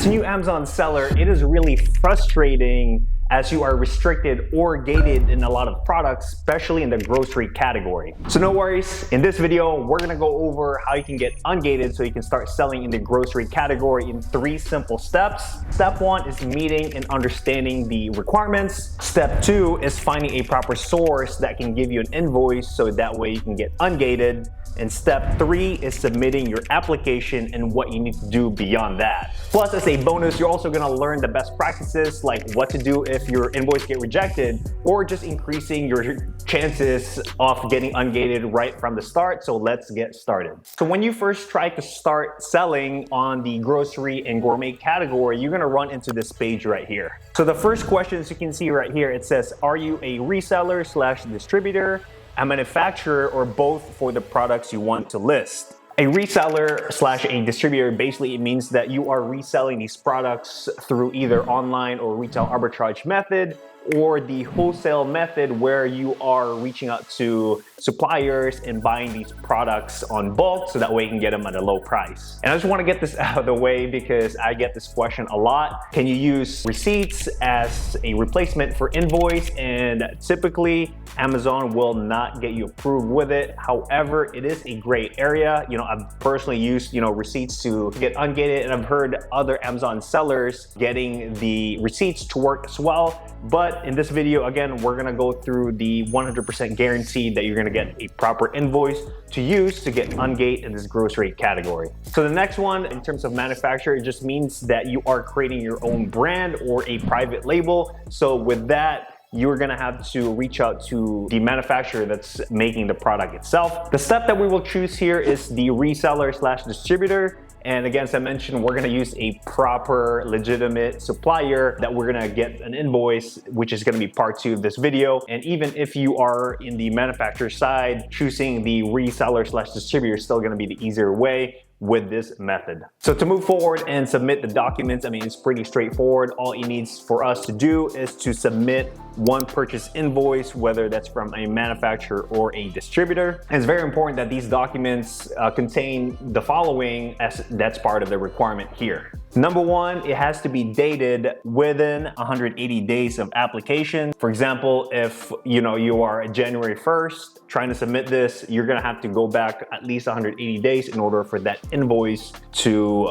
As a new Amazon seller, it is really frustrating as you are restricted or gated in a lot of products, especially in the grocery category. So no worries, in this video, we're gonna go over how you can get ungated so you can start selling in the grocery category in 3 simple steps. Step 1 is meeting and understanding the requirements. Step 2 is finding a proper source that can give you an invoice so that way you can get ungated. And step 3 is submitting your application and what you need to do beyond that. Plus, as a bonus, you're also gonna learn the best practices like what to do if your invoice get rejected or just increasing your chances of getting ungated right from the start. So let's get started. So when you first try to start selling on the grocery and gourmet category, you're gonna run into this page right here. So the first question, as you can see right here, it says, are you a reseller / distributor, a manufacturer, or both for the products you want to list? A reseller / a distributor, basically it means that you are reselling these products through either online or retail arbitrage method, or the wholesale method where you are reaching out to suppliers and buying these products on bulk so that way you can get them at a low price. And I just want to get this out of the way because I get this question a lot. Can you use receipts as a replacement for invoice? And typically Amazon will not get you approved with it. However, it is a gray area. I've personally used, receipts to get ungated, and I've heard other Amazon sellers getting the receipts to work as well. But in this video, again, we're gonna go through the 100% guarantee that you're gonna get a proper invoice to use to get ungate in this grocery category. So the next one, in terms of manufacturer, it just means that you are creating your own brand or a private label. So with that, you're gonna have to reach out to the manufacturer that's making the product itself. The step that we will choose here is the reseller / distributor. And again, as I mentioned, we're gonna use a proper, legitimate supplier that we're gonna get an invoice, which is gonna be part 2 of this video. And even if you are in the manufacturer side, choosing the reseller / distributor is still gonna be the easier way with this method. So to move forward and submit the documents, it's pretty straightforward. All it needs for us to do is to submit one purchase invoice, whether that's from a manufacturer or a distributor. And it's very important that these documents contain the following, as that's part of the requirement here. Number 1, it has to be dated within 180 days of application. For example, if you are January 1st trying to submit this, you're gonna have to go back at least 180 days in order for that invoice to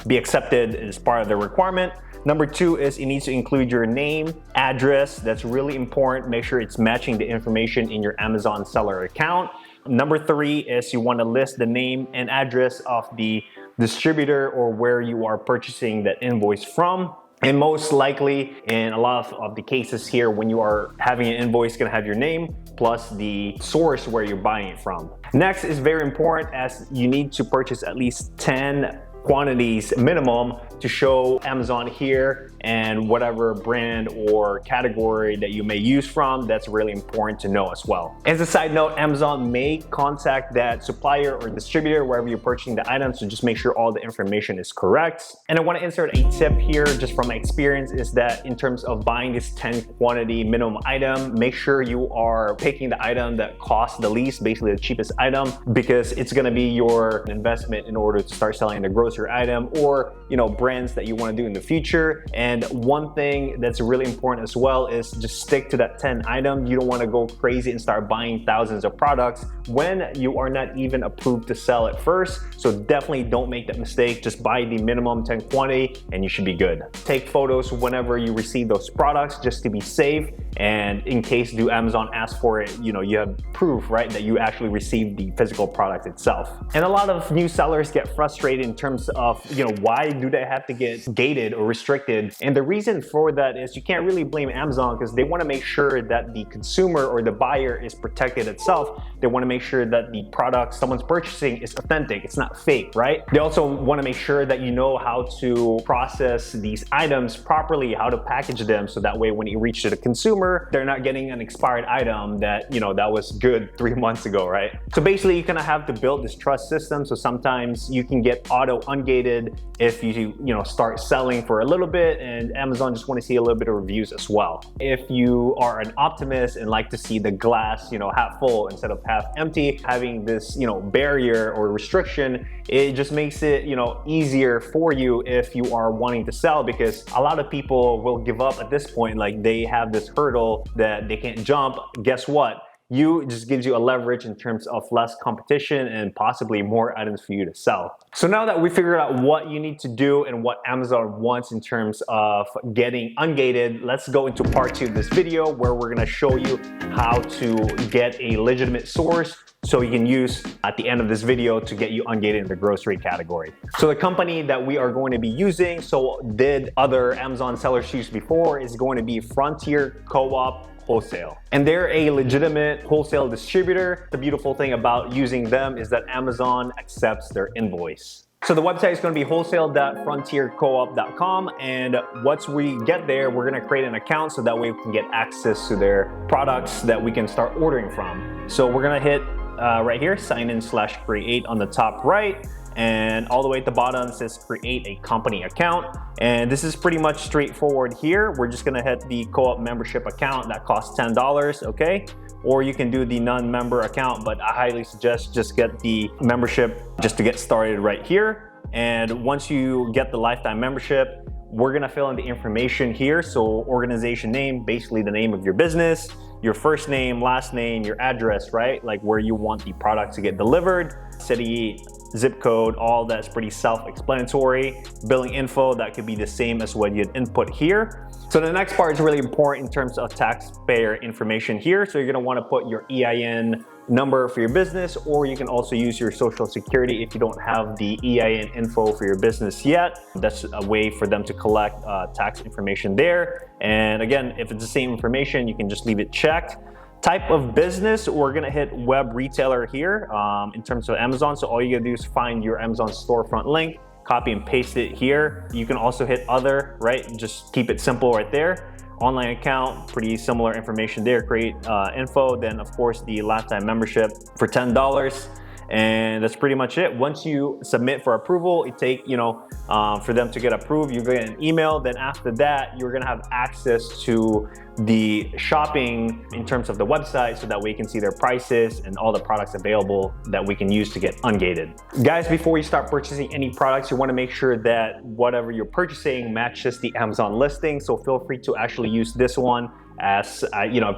be accepted as part of the requirement. Number 2 is it needs to include your name, address. That's really important. Make sure it's matching the information in your Amazon seller account. Number 3 is you want to list the name and address of the distributor or where you are purchasing that invoice from. And most likely, in a lot of the cases here, when you are having an invoice, it's gonna have your name plus the source where you're buying it from. Next is very important, as you need to purchase at least 10 quantities minimum to show Amazon here, and whatever brand or category that you may use from, that's really important to know as well. As a side note, Amazon may contact that supplier or distributor wherever you're purchasing the items, so just make sure all the information is correct. And I want to insert a tip here just from my experience, is that in terms of buying this 10 quantity minimum item, make sure you are picking the item that costs the least, basically the cheapest item, because it's going to be your investment in order to start selling the grocery item or brands that you want to do in the future. And one thing that's really important as well is just stick to that 10 items. You don't want to go crazy and start buying thousands of products when you are not even approved to sell at first. So definitely don't make that mistake. Just buy the minimum 10 quantity and you should be good. Take photos whenever you receive those products just to be safe. And in case do Amazon ask for it, you have proof, right, that you actually received the physical product itself. And a lot of new sellers get frustrated in terms of, why do they have to get gated or restricted? And the reason for that is you can't really blame Amazon, because they want to make sure that the consumer or the buyer is protected itself. They want to make sure that the product someone's purchasing is authentic, it's not fake, right? They also want to make sure that you know how to process these items properly, how to package them, so that way when you reach to the consumer, consumer, they're not getting an expired item that, that was good 3 months ago, right? So basically, you kind of have to build this trust system. So sometimes you can get auto ungated if you start selling for a little bit, and Amazon just want to see a little bit of reviews as well. If you are an optimist and like to see the glass, half full instead of half empty, having this, barrier or restriction, it just makes it, easier for you if you are wanting to sell, because a lot of people will give up at this point. Like, they have this hurdle that they can't jump. Guess what? You just gives you a leverage in terms of less competition and possibly more items for you to sell. So now that we figured out what you need to do and what Amazon wants in terms of getting ungated, let's go into part 2 of this video, where we're gonna show you how to get a legitimate source so you can use at the end of this video to get you ungated in the grocery category. So the company that we are going to be using, so did other Amazon sellers use before, is going to be Frontier Co-op Wholesale. And they're a legitimate wholesale distributor. The beautiful thing about using them is that Amazon accepts their invoice. So the website is going to be wholesale.frontiercoop.com, and once we get there, we're going to create an account so that way we can get access to their products that we can start ordering from. So we're going to hit right here, sign in/create on the top right, and all the way at the bottom says create a company account. And this is pretty much straightforward here. We're just gonna hit the co-op membership account that costs $10, okay? Or you can do the non-member account, but I highly suggest just get the membership just to get started right here. And once you get the lifetime membership, we're gonna fill in the information here. So organization name, basically the name of your business, your first name, last name, your address, right? Like where you want the product to get delivered, city, zip code, all that's pretty self-explanatory. Billing info, that could be the same as what you'd input here. So the next part is really important in terms of taxpayer information here. So you're gonna wanna put your EIN number for your business, or you can also use your social security if you don't have the EIN info for your business yet. That's a way for them to collect tax information there. And again, if it's the same information, you can just leave it checked. Type of business, we're gonna hit web retailer here in terms of Amazon. So all you gotta do is find your Amazon storefront link, copy and paste it here. You can also hit other, right? Just keep it simple right there. Online account, pretty similar information there. Create info, then of course the lifetime membership for $10. And that's pretty much it. Once you submit for approval, it takes, for them to get approved, you get an email. Then after that, you're gonna have access to the shopping in terms of the website, so that way you can see their prices and all the products available that we can use to get ungated. Guys, before you start purchasing any products, you wanna make sure that whatever you're purchasing matches the Amazon listing. So feel free to actually use this one, as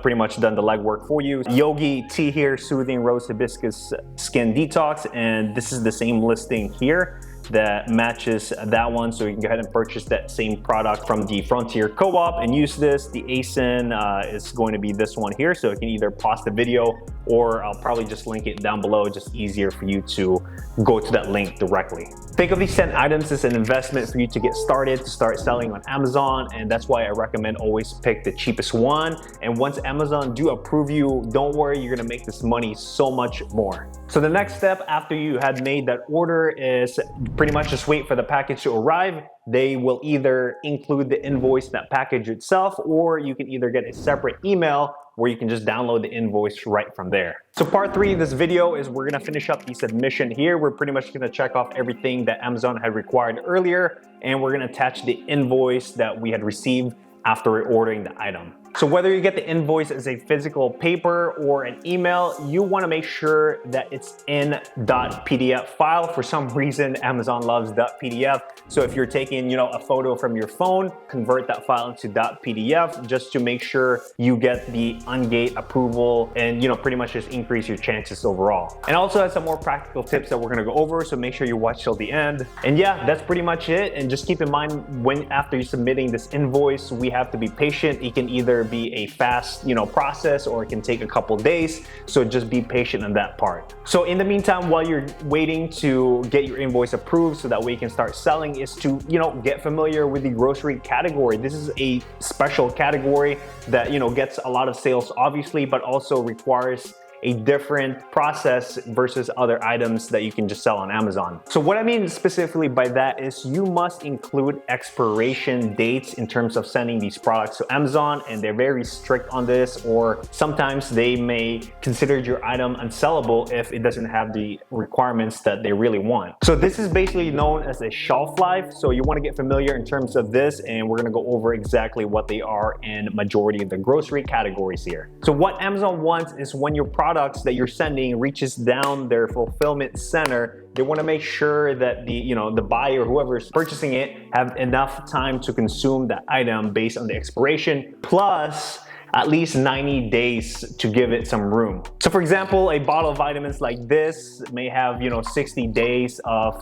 pretty much done the legwork for you. Yogi tea here, soothing rose hibiscus skin detox, and this is the same listing here that matches that one. So you can go ahead and purchase that same product from the Frontier Co-op and use this. The ASIN is going to be this one here. So you can either pause the video, or I'll probably just link it down below, just easier for you to go to that link directly. Think of these 10 items as an investment for you to get started, to start selling on Amazon. And that's why I recommend always pick the cheapest one. And once Amazon do approve you, don't worry, you're gonna make this money so much more. So the next step after you had made that order is pretty much just wait for the package to arrive. They will either include the invoice in that package itself, or you can either get a separate email where you can just download the invoice right from there. So part 3 of this video is we're gonna finish up the submission here. We're pretty much gonna check off everything that Amazon had required earlier, and we're gonna attach the invoice that we had received after ordering the item. So whether you get the invoice as a physical paper or an email, you want to make sure that it's in .pdf file. For some reason, Amazon loves .pdf. So if you're taking, a photo from your phone, convert that file into .pdf just to make sure you get the ungate approval and, pretty much just increase your chances overall. And also has some more practical tips that we're going to go over. So make sure you watch till the end. And yeah, that's pretty much it. And just keep in mind, after you're submitting this invoice, we have to be patient. It can either be a fast, process, or it can take a couple days. So just be patient on that part. So in the meantime, while you're waiting to get your invoice approved so that way you can start selling, is to, get familiar with the grocery category. This is a special category that, gets a lot of sales, obviously, but also requires a different process versus other items that you can just sell on Amazon. So what I mean specifically by that is you must include expiration dates in terms of sending these products to Amazon, and they're very strict on this, or sometimes they may consider your item unsellable if it doesn't have the requirements that they really want. So this is basically known as a shelf life. So you want to get familiar in terms of this, and we're going to go over exactly what they are in majority of the grocery categories here. So what Amazon wants is when your products that you're sending reaches down their fulfillment center, they want to make sure that the buyer, whoever's purchasing it, have enough time to consume that item based on the expiration, plus at least 90 days to give it some room. So for example, a bottle of vitamins like this may have 60 days of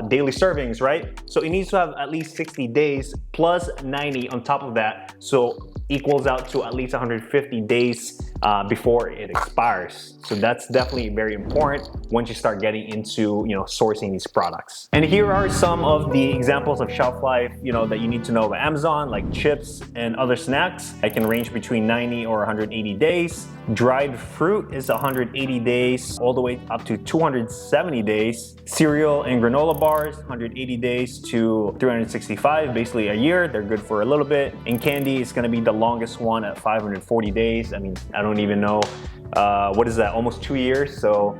daily servings, right? So it needs to have at least 60 days plus 90 on top of that, so equals out to at least 150 days before it expires. So that's definitely very important once you start getting into sourcing these products. And here are some of the examples of shelf life that you need to know about Amazon, like chips and other snacks. It can range between 90 or 180 days. Dried fruit is 180 days all the way up to 270 days. Cereal and granola bars, 180 days to 365, basically a year. They're good for a little bit. And candy is going to be the longest one at 540 days. I mean, I don't even know what is that, almost 2 years. So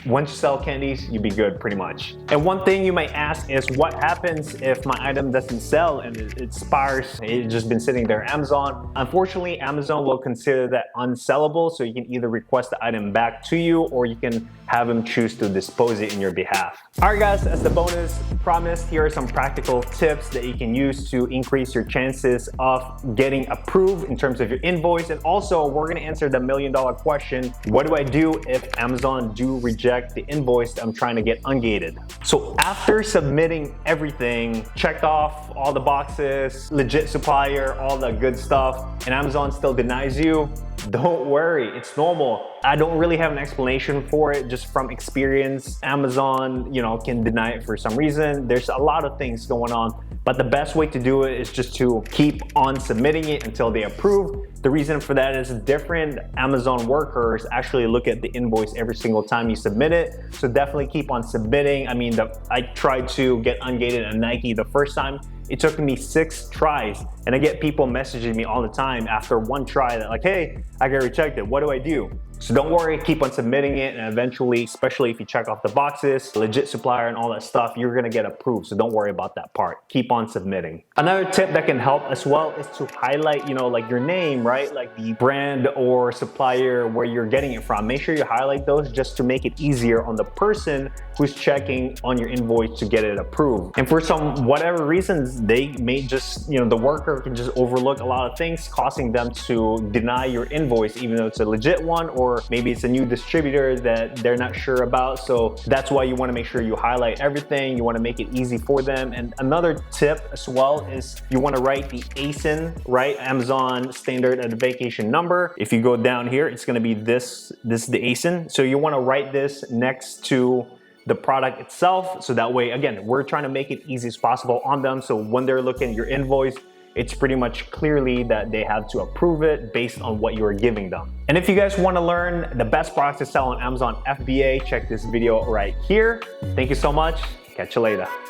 once you sell candies, you'd be good pretty much. And one thing you might ask is, what happens if my item doesn't sell and it expires? It's just been sitting there on Amazon. Unfortunately, Amazon will consider that unsellable, so you can either request the item back to you, or you can have them choose to dispose it in your behalf. All right guys, as the bonus promised, here are some practical tips that you can use to increase your chances of getting approved in terms of your invoice. And also, we're going to answer the $1 million question: what do I do if Amazon do reject the invoice that I'm trying to get ungated? So after submitting everything, checked off all the boxes, legit supplier, all the good stuff, and Amazon still denies you, don't worry, it's normal. I don't really have an explanation for it, just from experience. Amazon, can deny it for some reason. There's a lot of things going on, but the best way to do it is just to keep on submitting it until they approve. The reason for that is different Amazon workers actually look at the invoice every single time you submit it. So definitely keep on submitting. I mean, I tried to get ungated at Nike the first time. It took me 6 tries, and I get people messaging me all the time after one try that like, hey, I got rejected, what do I do? So don't worry, keep on submitting it, and eventually, especially if you check off the boxes, legit supplier and all that stuff, you're gonna get approved. So don't worry about that part. Keep on submitting. Another tip that can help as well is to highlight, like your name, right? Like the brand or supplier where you're getting it from. Make sure you highlight those just to make it easier on the person who's checking on your invoice to get it approved. And for some whatever reasons, they may just, the worker can just overlook a lot of things, causing them to deny your invoice, even though it's a legit one, or maybe it's a new distributor that they're not sure about. So that's why you want to make sure you highlight everything. You want to make it easy for them. And another tip as well is you want to write the ASIN, right? Amazon Standard Identification Number. If you go down here, it's going to be this is the ASIN. So you want to write this next to the product itself. So that way, again, we're trying to make it easy as possible on them. So when they're looking at your invoice, it's pretty much clearly that they have to approve it based on what you're giving them. And if you guys want to learn the best products to sell on Amazon FBA, check this video right here. Thank you so much. Catch you later.